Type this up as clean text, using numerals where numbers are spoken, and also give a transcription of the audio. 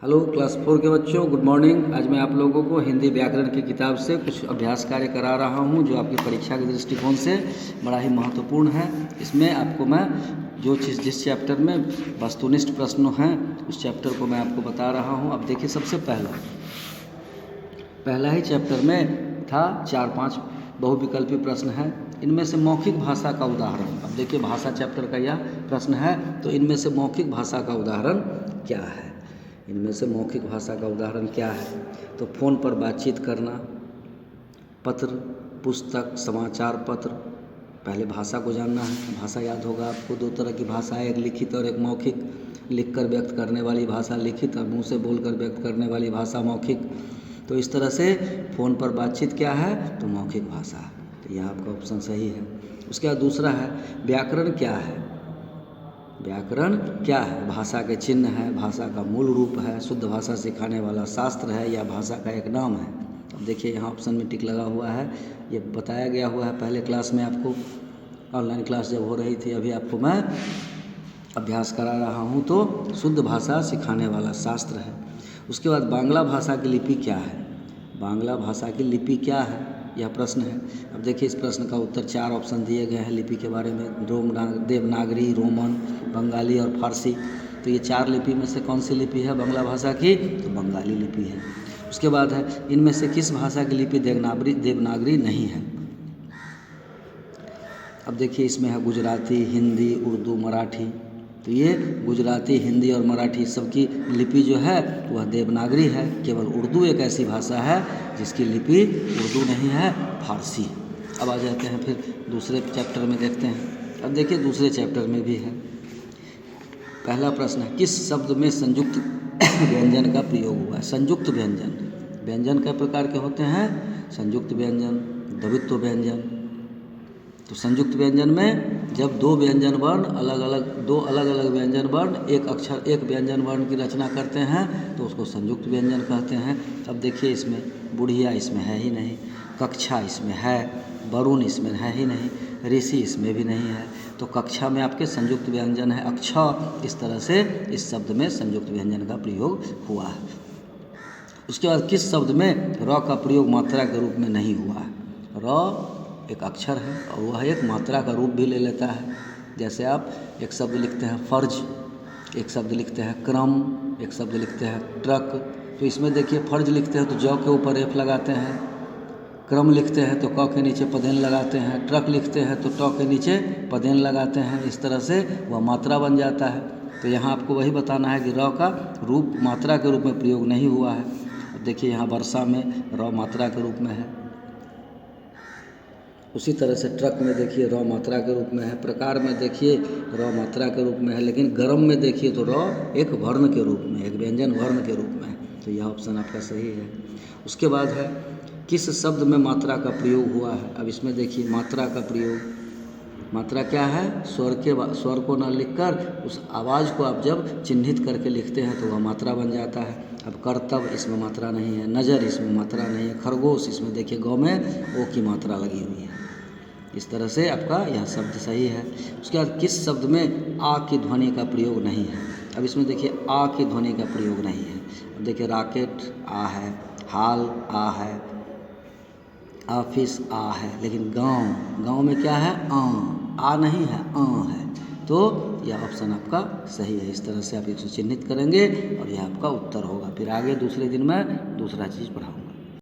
Hello class 4 के बच्चों, good morning. आज मैं आप लोगों को हिंदी व्याकरण की किताब से कुछ अभ्यास कार्य करा रहा हूं जो आपकी परीक्षा के दृष्टिकोण से बड़ा ही महत्वपूर्ण है। इसमें आपको मैं जो चीज़ जिस चैप्टर में वस्तुनिष्ठ प्रश्न हैं उस चैप्टर को मैं आपको बता रहा हूं। अब देखिए, सबसे पहला ही चैप्टर में था 4-5 बहुविकल्पी प्रश्न हैं। इनमें से मौखिक भाषा का उदाहरण, अब देखिए भाषा चैप्टर का यह प्रश्न है, तो इनमें से मौखिक भाषा का उदाहरण क्या है। इनमें से मौखिक भाषा का उदाहरण क्या है? तो फ़ोन पर बातचीत करना, पत्र, पुस्तक, समाचार पत्र। पहले भाषा को जानना है। भाषा याद होगा आपको, 2 तरह की भाषा है, एक लिखित और एक मौखिक। लिखकर व्यक्त करने वाली भाषा लिखित और मुंह से बोलकर व्यक्त करने वाली भाषा मौखिक। तो इस तरह से फ़ोन पर बातचीत क्या है? तो मौखिक भाषा। तो यह आपका ऑप्शन सही है। उसके बाद दूसरा है व्याकरण क्या है? व्याकरण क्या है? भाषा के चिन्ह है, भाषा का मूल रूप है, शुद्ध भाषा सिखाने वाला शास्त्र है या भाषा का एक नाम है। अब देखिए यहाँ ऑप्शन में टिक लगा हुआ है, ये बताया गया हुआ है पहले क्लास में आपको, ऑनलाइन क्लास जब हो रही थी। अभी आपको मैं अभ्यास करा रहा हूँ। तो शुद्ध भाषा सिखाने वाला शास्त्र है। उसके बाद बांग्ला भाषा की लिपि क्या है? बांग्ला भाषा की लिपि क्या है, यह प्रश्न है। अब देखिए इस प्रश्न का उत्तर 4 ऑप्शन दिए गए हैं लिपि के बारे में, देवनागरी, रोमन, बंगाली और फारसी। तो ये 4 लिपि में से कौन सी लिपि है बांग्ला भाषा की? तो बंगाली लिपि है। उसके बाद है इनमें से किस भाषा की लिपि देवनागरी नहीं है? अब देखिए इसमें है गुजराती, हिंदी, उर्दू, मराठी। तो ये गुजराती, हिंदी और मराठी सबकी लिपि जो है वह देवनागरी है। केवल उर्दू एक ऐसी भाषा है जिसकी लिपि उर्दू नहीं है, फारसी। अब आ जाते हैं फिर दूसरे चैप्टर में, देखते हैं। अब देखिए दूसरे चैप्टर में भी है। पहला प्रश्न है किस शब्द में संयुक्त व्यंजन का प्रयोग हुआ है? संयुक्त व्यंजन, व्यंजन कई प्रकार के होते हैं, संयुक्त व्यंजन, द्वित्व व्यंजन। तो संयुक्त व्यंजन में जब 2 व्यंजन वर्ण दो अलग अलग व्यंजन वर्ण एक व्यंजन वर्ण की रचना करते हैं तो उसको संयुक्त व्यंजन कहते हैं। अब देखिए इसमें बुढ़िया इसमें है ही नहीं, कक्षा इसमें है, वरुण इसमें है ही नहीं, ऋषि इसमें भी नहीं है। तो कक्षा में आपके संयुक्त व्यंजन है अक्ष। इस तरह से इस शब्द में संयुक्त व्यंजन का प्रयोग हुआ है। उसके बाद किस शब्द में र का प्रयोग मात्रा के रूप में नहीं हुआ है? र एक अक्षर है और वह एक मात्रा का रूप भी ले लेता है। जैसे आप एक शब्द लिखते हैं फर्ज, एक शब्द लिखते हैं क्रम, एक शब्द लिखते हैं ट्रक। तो इसमें देखिए फर्ज लिखते हैं तो ज के ऊपर एफ लगाते हैं, क्रम लिखते हैं तो क के नीचे पदेन लगाते हैं, ट्रक लिखते हैं तो ट के नीचे पदेन लगाते हैं। इस तरह से वह मात्रा बन जाता है। तो यहाँ आपको वही बताना है कि र का रूप मात्रा के रूप में प्रयोग नहीं हुआ है। अब देखिए यहाँ वर्षा में र मात्रा के रूप में है। उसी तरह से ट्रक में देखिए र मात्रा के रूप में है, प्रकार में देखिए र मात्रा के रूप में है, लेकिन गरम में देखिए तो र एक वर्ण के रूप में, एक व्यंजन वर्ण के रूप में है। तो यह ऑप्शन आपका सही है। उसके बाद है किस शब्द में मात्रा का प्रयोग हुआ है? अब इसमें देखिए मात्रा का प्रयोग, मात्रा क्या है? स्वर को न लिखकर उस आवाज़ को आप जब चिन्हित करके लिखते हैं तो वह मात्रा बन जाता है। अब कर्तव्य इसमें मात्रा नहीं है, नज़र इसमें मात्रा नहीं है, खरगोश इसमें देखिए गौ में ओ की मात्रा लगी हुई है। इस तरह से आपका यह शब्द सही है। उसके बाद किस शब्द में आ की ध्वनि का प्रयोग नहीं है? अब इसमें देखिए आ की ध्वनि का प्रयोग नहीं है। अब देखिए रॉकेट आ है, हाल आ है, ऑफिस आ है, लेकिन गांव में क्या है? आ नहीं है, है। तो यह ऑप्शन आपका सही है। इस तरह से आप इसको चिन्हित करेंगे और यह आपका उत्तर होगा। फिर आगे दूसरे दिन मैं दूसरा चीज़ पढ़ाऊँगा।